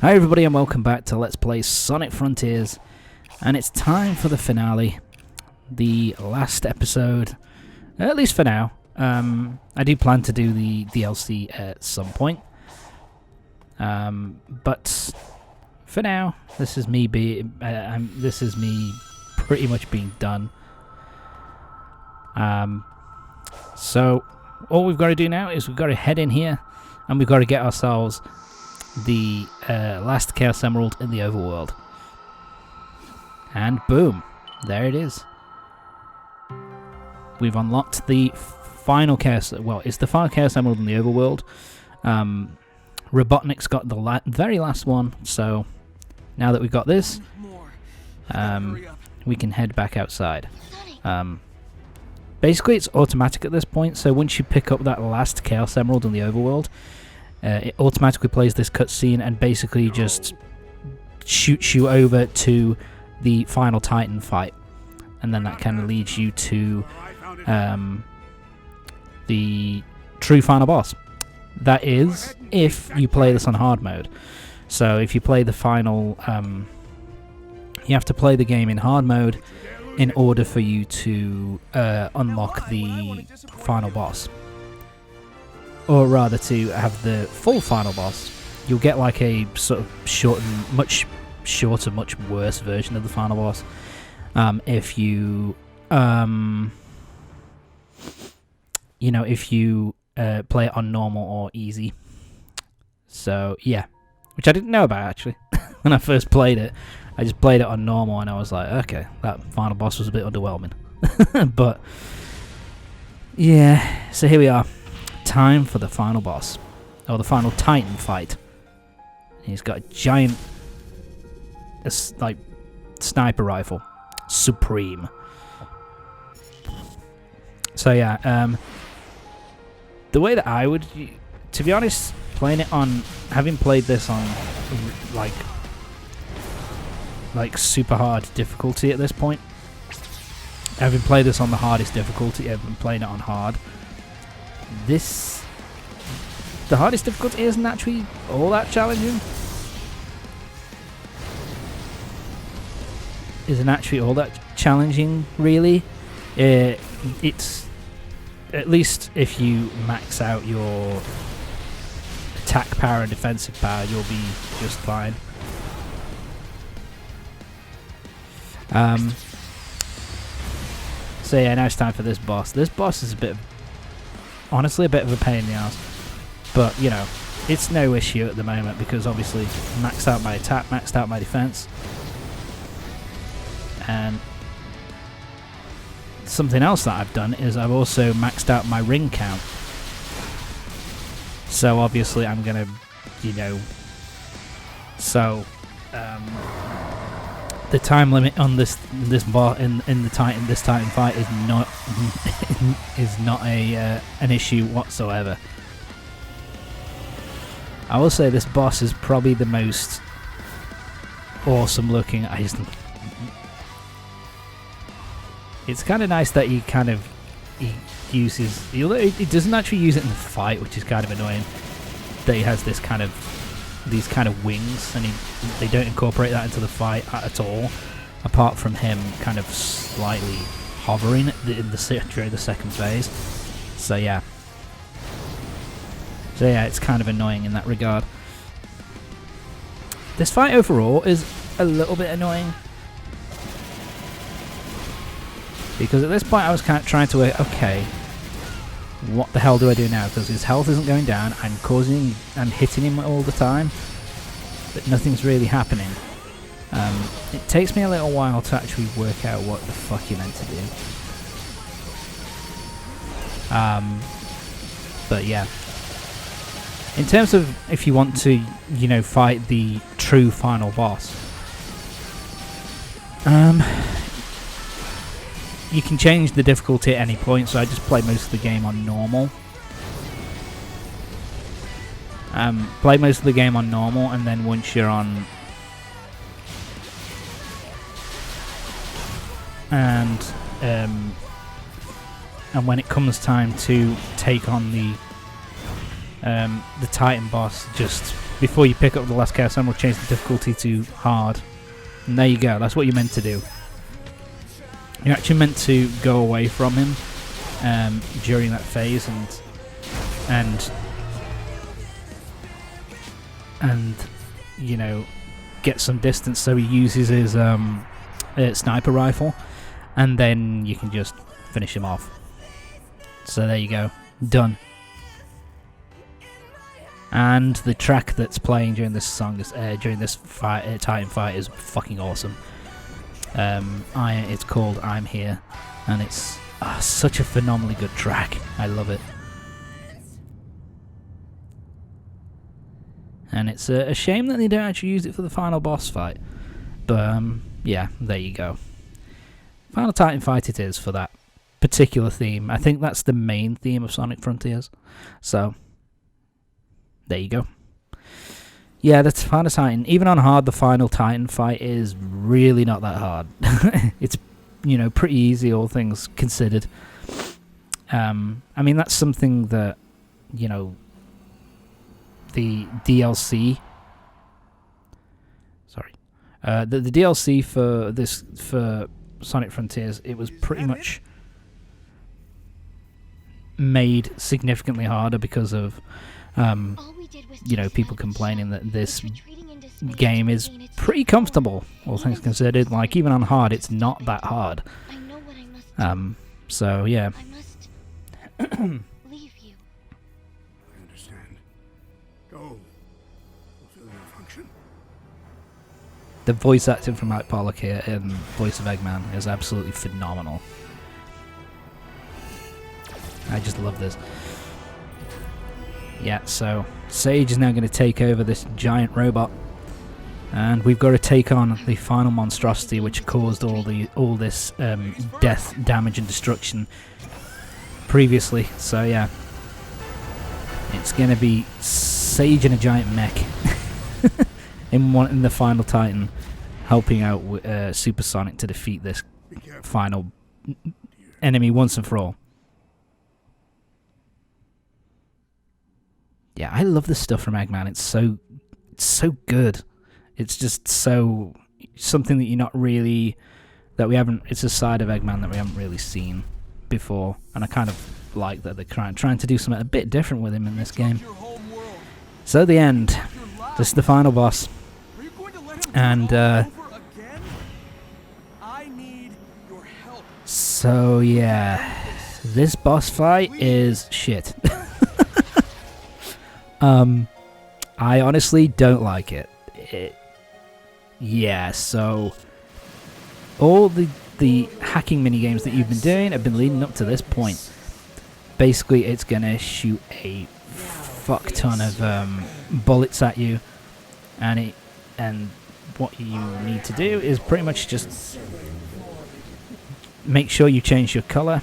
Hi everybody and welcome back to Let's Play Sonic Frontiers, and it's time for the finale, the last episode, at least for now. I do plan to do the DLC at some point, but for now, this is me pretty much being done. So all we've got to do now is we've got to head in here, and we've got to get ourselves the last Chaos Emerald in the overworld. And boom, there it is. We've unlocked the final Chaos, well, it's the final Chaos Emerald in the overworld. Robotnik's got the very last one, so now that we've got this, we can head back outside. Basically it's automatic at this point, so once you pick up that last Chaos Emerald in the overworld, it automatically plays this cutscene and basically just shoots you over to the final Titan fight, and then that kind of leads you to the true final boss. That is, if you play this on hard mode. So if you play the final, you have to play the game in hard mode in order for you to unlock the final boss. Or rather, to have the full final boss, you'll get like a sort of much shorter, much worse version of the final boss. If you, if you play it on normal or easy. So yeah, which I didn't know about actually when I first played it. I just played it on normal, and I was like, okay, that final boss was a bit underwhelming. But yeah, so here we are. Time for the final boss, or the final Titan fight. He's got a giant, like, sniper rifle, supreme. So yeah, the way that I would, to be honest, having played this on like super hard difficulty at this point, having played this on the hardest difficulty, I've been playing it on hard. The hardest difficulty isn't actually all that challenging. Really. It's, at least if you max out your attack power and defensive power, you'll be just fine. So yeah, now it's time for this boss. This boss is honestly a bit of a pain in the ass, but you know, it's no issue at the moment because obviously maxed out my attack, maxed out my defense, and something else that I've done is I've also maxed out my ring count. So obviously I'm gonna, the time limit on this boss in this Titan fight is not an issue whatsoever. I will say this boss is probably the most awesome looking. It's kind of nice that he doesn't actually use it in the fight, which is kind of annoying. That he has these kind of wings, and they don't incorporate that into the fight at all, apart from him kind of slightly hovering during the second phase. So yeah, it's kind of annoying in that regard. This fight overall is a little bit annoying, because at this point I was kind of trying to work, okay, what the hell do I do now? Because his health isn't going down, I'm hitting him all the time, but nothing's really happening. It takes me a little while to actually work out what the fuck you're meant to do. But yeah, in terms of if you want to, fight the true final boss, you can change the difficulty at any point, so I just play most of the game on normal. And then once you're on... And when it comes time to take on the Titan boss, just before you pick up the last Chaos Emerald, change the difficulty to hard. And there you go, that's what you're meant to do. You're actually meant to go away from him during that phase and you know, get some distance, so he uses his sniper rifle, and then you can just finish him off. So there you go, done. And the track that's playing during this song is during this fight, Titan fight, is fucking awesome. It's called "I'm Here," and it's such a phenomenally good track. I love it. And it's a shame that they don't actually use it for the final boss fight. But yeah, there you go. Final Titan fight it is for that particular theme. I think that's the main theme of Sonic Frontiers. So there you go. Yeah, that's Final Titan. Even on hard, the final Titan fight is really not that hard. It's, you know, pretty easy, all things considered. I mean, that's something that, you know, the DLC. Sorry, the DLC for Sonic Frontiers, it was pretty much made significantly harder because of you know, people complaining that this game is pretty comfortable, all things considered. Like, even on hard, it's not that hard. So yeah. Leave you. I understand. Go. Fulfill your function. The voice acting from Mike Pollock here in voice of Eggman is absolutely phenomenal. I just love this. Yeah, so Sage is now going to take over this giant robot, and we've got to take on the final monstrosity, which caused all this death, damage, and destruction previously. So yeah, it's going to be Sage in a giant mech in the final Titan, helping out Super Sonic to defeat this final enemy once and for all. Yeah, I love this stuff from Eggman. It's so good. It's just something that it's a side of Eggman that we haven't really seen before, and I kind of like that they're trying to do something a bit different with him in this game. So the end. This is the final boss, and so yeah, this boss fight is shit. I honestly don't like it. Yeah, so all the hacking mini games that you've been doing have been leading up to this point. Basically, it's gonna shoot a fuck ton of bullets at you, and what you need to do is pretty much just make sure you change your color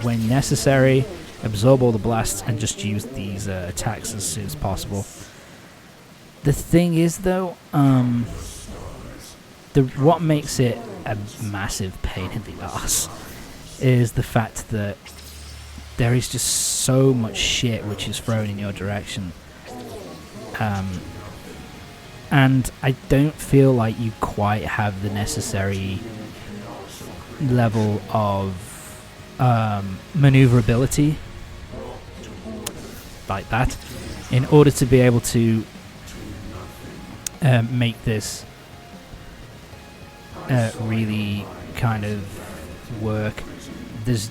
when necessary. Absorb all the blasts and just use these attacks as soon as possible. The thing is, though, what makes it a massive pain in the ass is the fact that there is just so much shit which is thrown in your direction. And I don't feel like you quite have the necessary level of maneuverability like that in order to be able to make this really kind of work. It's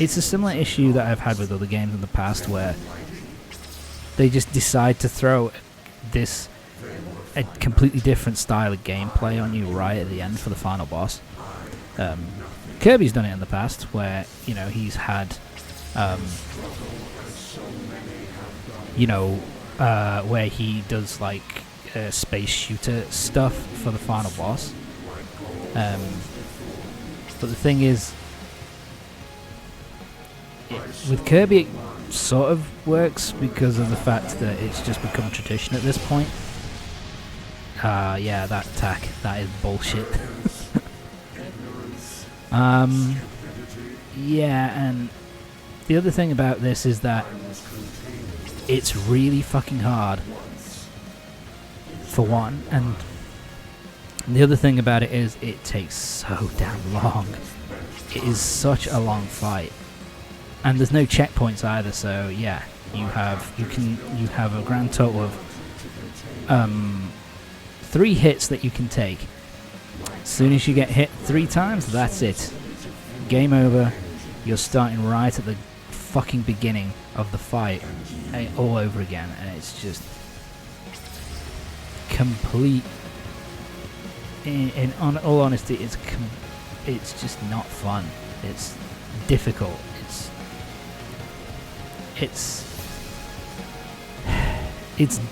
a similar issue that I've had with other games in the past, where they just decide to throw a completely different style of gameplay on you right at the end for the final boss. Kirby's done it in the past, where, you know, he's had where he does like space shooter stuff for the final boss. But the thing is, with Kirby it sort of works because of the fact that it's just become tradition at this point. Yeah, that attack, that is bullshit. Yeah, and the other thing about this is that it's really fucking hard, for one, and the other thing about it is it takes so damn long. It is such a long fight, and there's no checkpoints either. So yeah, you have a grand total of 3 hits that you can take. As soon as you get hit 3 times, that's it. Game over. You're starting right at the fucking beginning of the fight, all over again, and it's just complete. In all honesty, it's just not fun. It's difficult. It's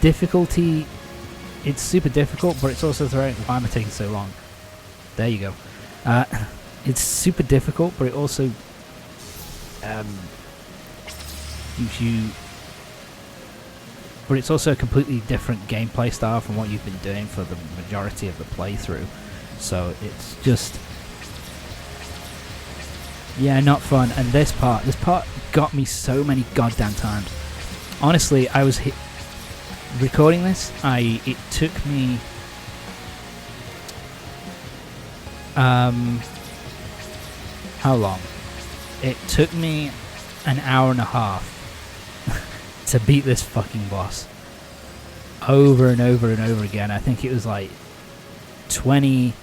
difficulty. It's super difficult, but it's also why am I taking so long? There you go. It's super difficult, but it also gives you. But it's also a completely different gameplay style from what you've been doing for the majority of the playthrough. So it's just, yeah, not fun. And this part got me so many goddamn times. Honestly, I was recording this. It took me how long? It took me an hour and a half to beat this fucking boss over and over and over again. I think it was like 20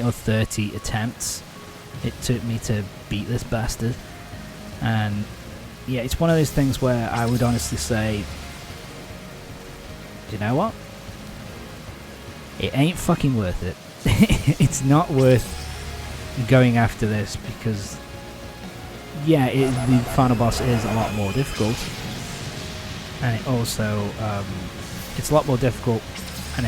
or 30 attempts it took me to beat this bastard. And yeah, it's one of those things where I would honestly say, do you know what? It ain't fucking worth it. It's not worth going after this because, yeah, the final boss is a lot more difficult, and it also it's a lot more difficult, and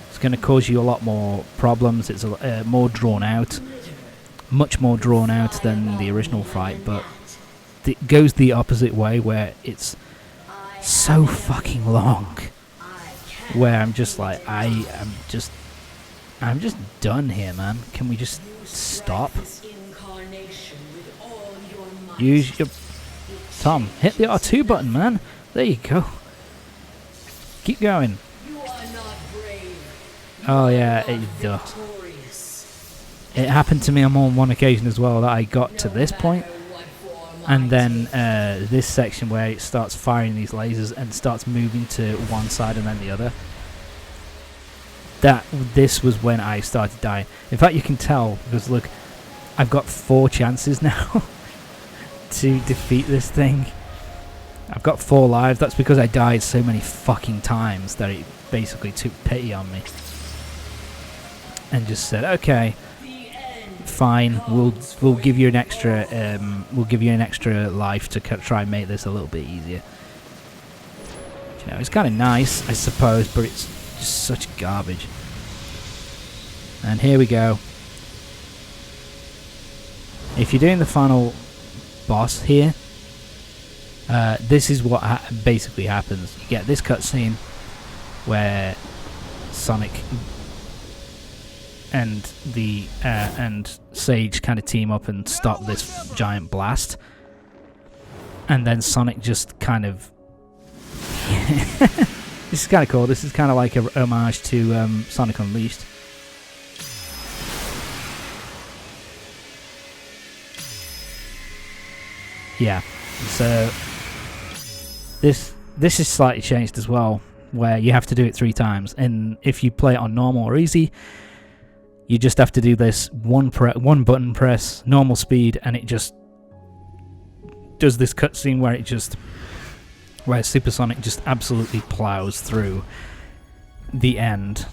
it's going to cause you a lot more problems. It's more drawn out, much more drawn out than the original fight, but it goes the opposite way where it's so fucking long, where I'm just like, I'm just done here, man. Can we just stop? Use your... Tom, hit the R2 button, man. There you go. Keep going. Oh, yeah. It happened to me on more than one occasion as well, that I got to this point, and then this section where it starts firing these lasers and starts moving to one side and then the other. This was when I started dying. In fact, you can tell, because look, I've got 4 chances now to defeat this thing. I've got 4 lives. That's because I died so many fucking times that it basically took pity on me and just said, okay, fine, we'll give you an extra life to try and make this a little bit easier. You know, it's kind of nice, I suppose, but it's just such garbage. And here we go. If you're doing the final boss here, this is what basically happens. You get this cutscene where Sonic and Sage kind of team up and stop this giant blast, and then Sonic just kind of this is kind of cool. This is kind of like a homage to Sonic Unleashed. Yeah, so this is slightly changed as well, where you have to do it 3 times, and if you play it on normal or easy, you just have to do this one button press, normal speed, and it just does this cutscene where Super Sonic just absolutely plows through the end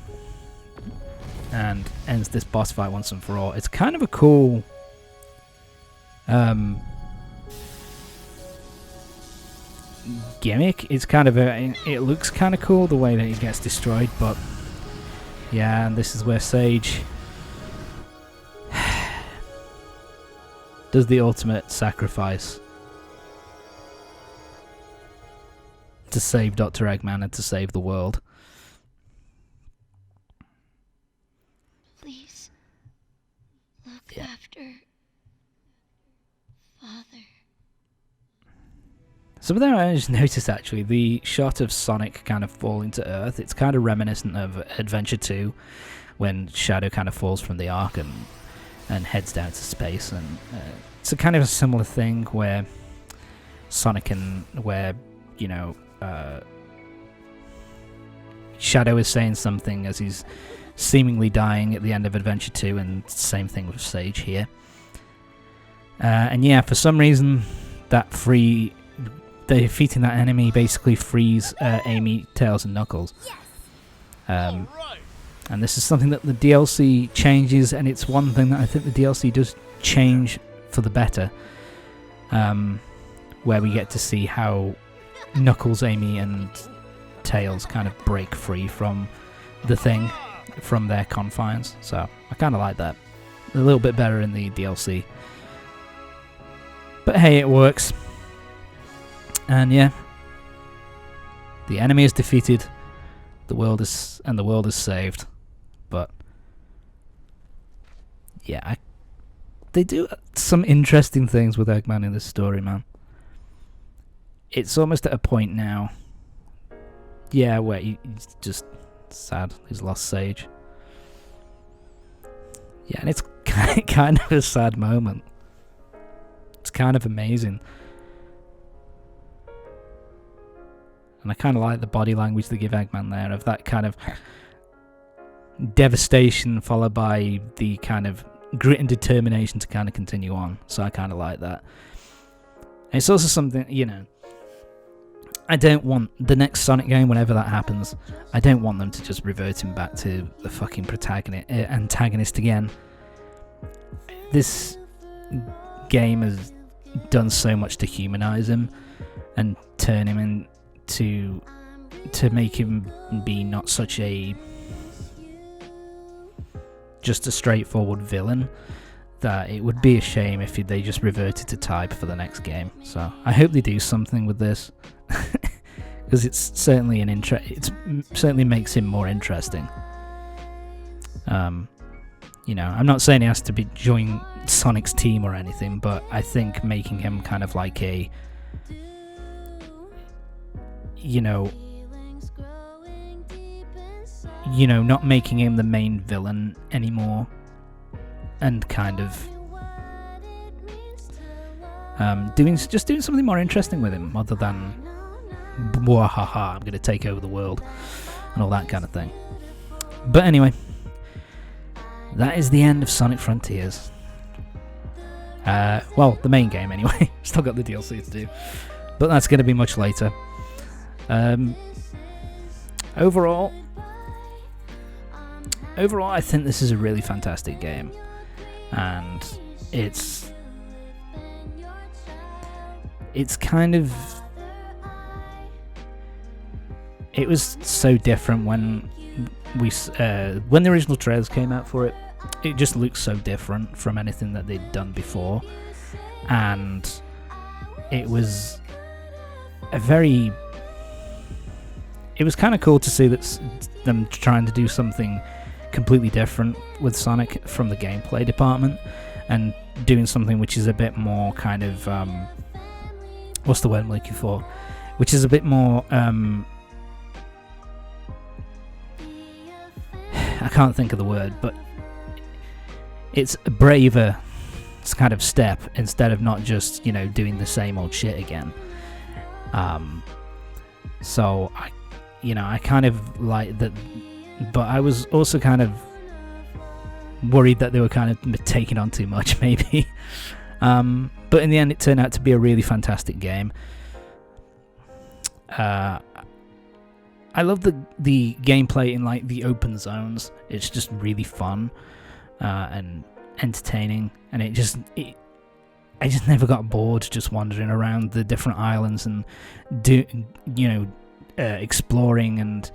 and ends this boss fight once and for all. It's kind of a cool gimmick. It's kind of it looks kind of cool the way that he gets destroyed, but yeah, and this is where Sage does the ultimate sacrifice to save Dr. Eggman and to save the world. Please, look. Yeah. After Father. Something I just noticed, actually, the shot of Sonic kind of falling to Earth, it's kind of reminiscent of Adventure 2, when Shadow kind of falls from the Ark and heads down to space. And it's a kind of a similar thing where Sonic and where, you know, Shadow is saying something as he's seemingly dying at the end of Adventure 2, and same thing with Sage here. And yeah, for some reason, defeating that enemy basically frees Amy, Tails, and Knuckles. And this is something that the DLC changes, and it's one thing that I think the DLC does change for the better. Where we get to see how Knuckles, Amy, and Tails kind of break free from the thing, from their confines. So I kind of like that. A little bit better in the DLC. But hey, it works. And yeah, the enemy is defeated, the world is saved. But yeah, they do some interesting things with Eggman in this story, man. It's almost at a point now, yeah, where he's just sad he's lost Sage. Yeah, and it's kind of a sad moment. It's kind of amazing. And I kind of like the body language they give Eggman there, of that kind of devastation followed by the kind of grit and determination to kind of continue on. So I kind of like that. And it's also something, you know, I don't want the next Sonic game, whenever that happens, I don't want them to just revert him back to the fucking antagonist again. This game has done so much to humanize him and turn him into to make him be not such a just a straightforward villain, that it would be a shame if they just reverted to type for the next game. So I hope they do something with this, because it's certainly it certainly makes him more interesting. You know, I'm not saying he has to join Sonic's team or anything, but I think making him kind of like a, you know, not making him the main villain anymore, and kind of doing something more interesting with him, other than I'm going to take over the world and all that kind of thing. But anyway, that is the end of Sonic Frontiers. Well, the main game anyway. Still got the DLC to do, but that's going to be much later. Overall, I think this is a really fantastic game, and it's kind of, it was so different when the original trailers came out for it. It just looked so different from anything that they'd done before, and it was it was kind of cool to see that them trying to do something completely different with Sonic from the gameplay department, and doing something which is a bit more kind of what's the word I'm looking for, which is a bit more I can't think of the word, but it's a braver kind of step, instead of not just, doing the same old shit again. So I kind of like that, but I was also kind of worried that they were kind of taking on too much, maybe. But in the end, it turned out to be a really fantastic game. I love the gameplay in like the open zones. It's just really fun and entertaining, and I just never got bored just wandering around the different islands and exploring and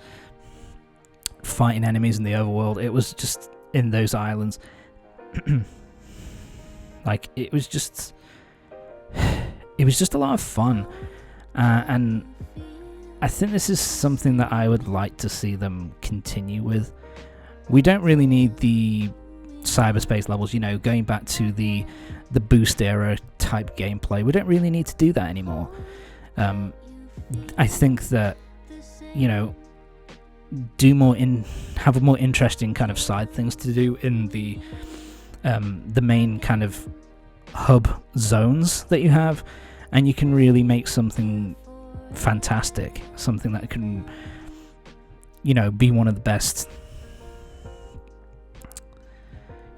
fighting enemies in the overworld. It was just in those islands, like it was just a lot of fun, and I think this is something that I would like to see them continue with. We don't really need the cyberspace levels, you know, going back to the boost era type gameplay. We don't really need to do that anymore. I think that, you know, have a more interesting kind of side things to do in the main kind of hub zones that you have, and you can really make something fantastic, something that can, you know, be one of the best,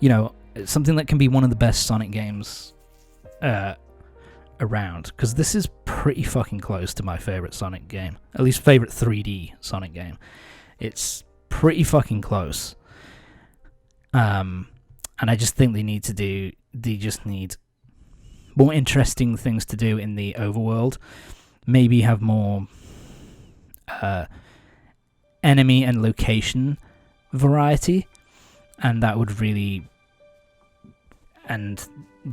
you know, something that can be one of the best Sonic games around, because this is pretty fucking close to my favorite Sonic game, at least favorite 3D Sonic game. It's pretty fucking close. And I just think they just need more interesting things to do in the overworld. Maybe have more enemy and location variety, and that would really, and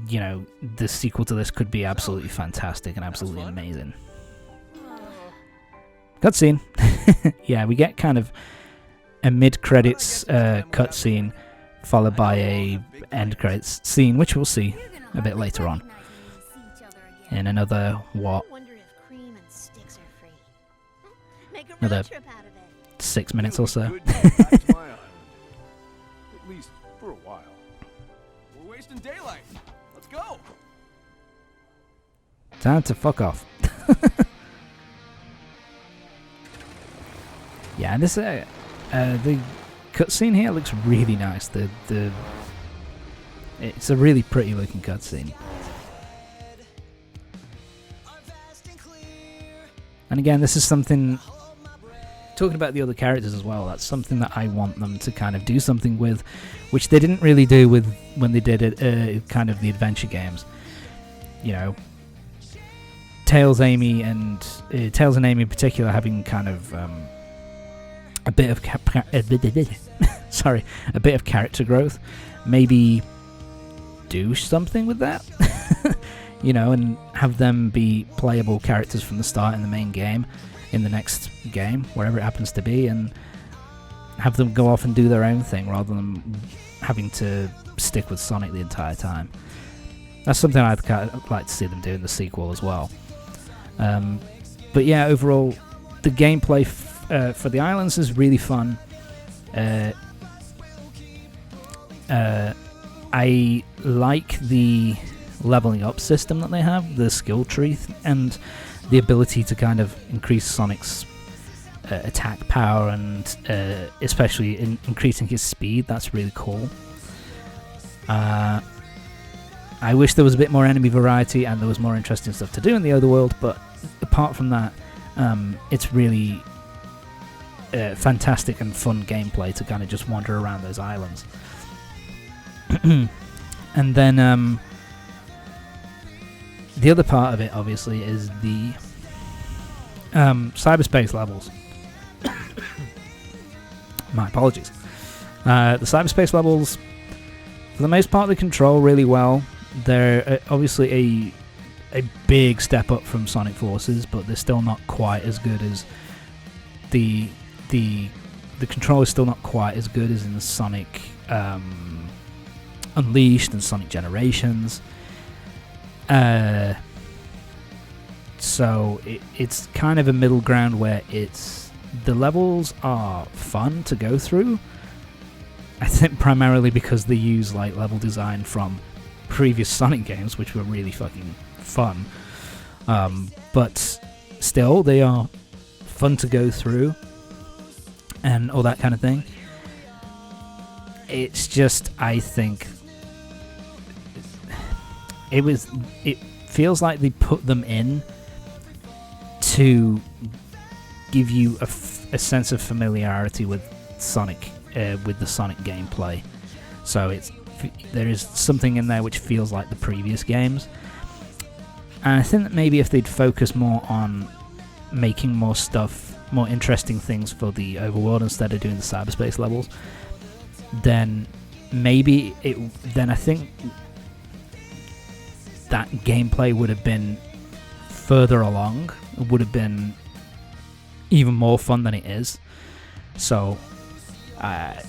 you know, the sequel to this could be absolutely fantastic and absolutely amazing. Cutscene. Yeah, we get kind of a mid-credits cutscene followed by a end-credits scene, which we'll see a bit later on. In another, another 6 minutes or so. At least for a while. We're wasting daylight. Let's go. Time to fuck off. Yeah, and this the cutscene here looks really nice. It's a really pretty looking cutscene. And again, this is something, talking about the other characters as well, that's something that I want them to kind of do something with, which they didn't really do with when they did it, kind of the adventure games. You know, Tails and Amy in particular having kind of a bit of a bit of character growth. Maybe do something with that. You know, and have them be playable characters from the start in the main game, in the next game, wherever it happens to be, and have them go off and do their own thing rather than having to stick with Sonic the entire time. That's something I'd kind of like to see them do in the sequel as well. But yeah, overall, the gameplay for the islands is really fun. I like the leveling up system that they have, the skill tree, and the ability to kind of increase Sonic's attack power and especially increasing his speed. That's really cool. I wish there was a bit more enemy variety and there was more interesting stuff to do in the other world, but apart from that, it's really fantastic and fun gameplay to kind of just wander around those islands. And then the other part of it, obviously, is the cyberspace levels. My apologies. The cyberspace levels, for the most part, they control really well. They're obviously a big step up from Sonic Forces, but they're still not quite as good as the control is still not quite as good as in the Sonic Unleashed and Sonic Generations. So it's kind of a middle ground where the levels are fun to go through. I think primarily because they use like level design from previous Sonic games, which were really fucking fun. But still, they are fun to go through and all that kind of thing. It's just, I think it feels like they put them in to give you a sense of familiarity with Sonic, with the Sonic gameplay. So there is something in there which feels like the previous games. And I think that maybe if they'd focus more on making more stuff, more interesting things for the overworld instead of doing the cyberspace levels, then maybe then I think that gameplay would have been further along. It would have been even more fun than it is. So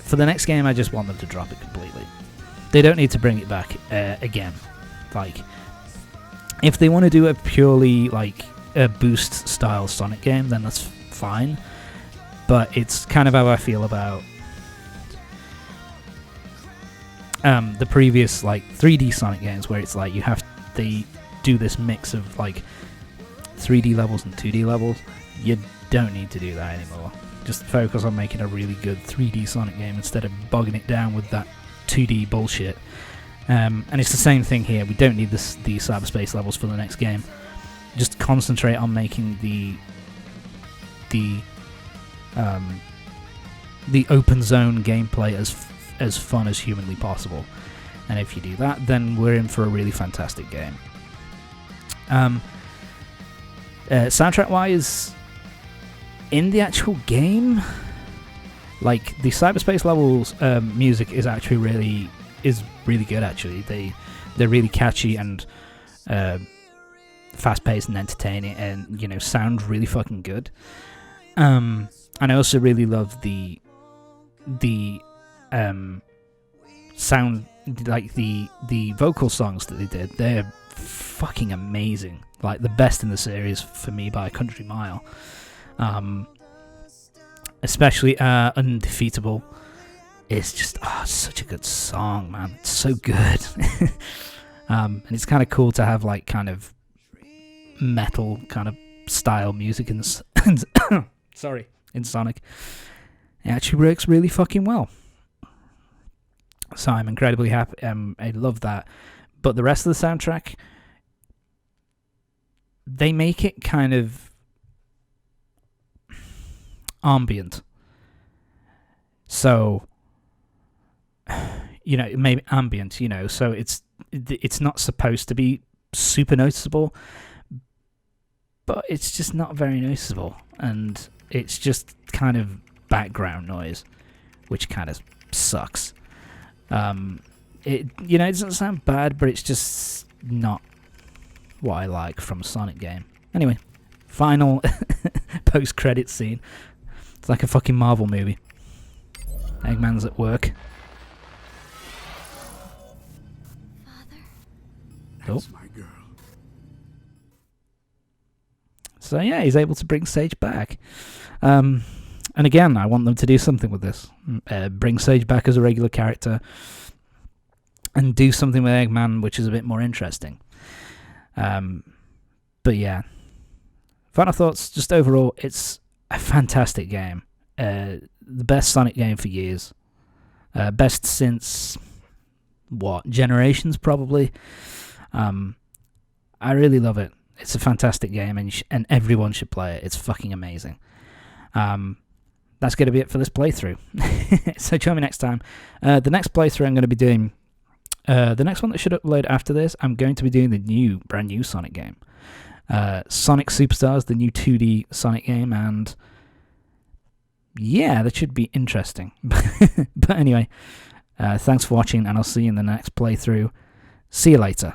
for the next game, I just want them to drop it completely. they don't need to bring it back again. Like, if they want to do a purely like a boost style Sonic game, then that's fine. But it's kind of how I feel about the previous like 3D Sonic games, where it's like they do this mix of like 3D levels and 2D levels. You don't need to do that anymore. Just focus on making a really good 3D Sonic game instead of bogging it down with that 2D bullshit. And it's the same thing here. We don't need the cyberspace levels for the next game. Just concentrate on making the open zone gameplay as fun as humanly possible. And if you do that, then we're in for a really fantastic game. Soundtrack-wise, in the actual game, like the cyberspace levels music is actually really good. Actually, they're really catchy and fast-paced and entertaining, and sound really fucking good. And I also really love the sound, like the vocal songs that they did. They're fucking amazing, like the best in the series for me by a country mile. Especially Undefeatable. It's just such a good song, man. It's so good. And it's kind of cool to have like kind of metal kind of style music in sorry, in Sonic. It actually works really fucking well. So I'm incredibly happy. I love that. But the rest of the soundtrack, they make it kind of ambient. So, maybe ambient, so it's not supposed to be super noticeable, but it's just not very noticeable, and it's just kind of background noise, which kind of sucks. It doesn't sound bad, but it's just not what I like from a Sonic game. Anyway, final post-credit scene. It's like a fucking Marvel movie. Eggman's at work. Father? That's my girl. So yeah, he's able to bring Sage back. And again, I want them to do something with this. Bring Sage back as a regular character, and do something with Eggman which is a bit more interesting. But yeah, final thoughts. Just overall, it's a fantastic game. The best Sonic game for years. Best since Generations probably. I really love it. It's a fantastic game, and everyone should play it. It's fucking amazing. That's going to be it for this playthrough. So join me next time. The next playthrough I'm going to be doing, the next one that should upload after this, I'm going to be doing the brand new Sonic game. Sonic Superstars, the new 2D Sonic game, and yeah, that should be interesting. But anyway, thanks for watching, and I'll see you in the next playthrough. See you later.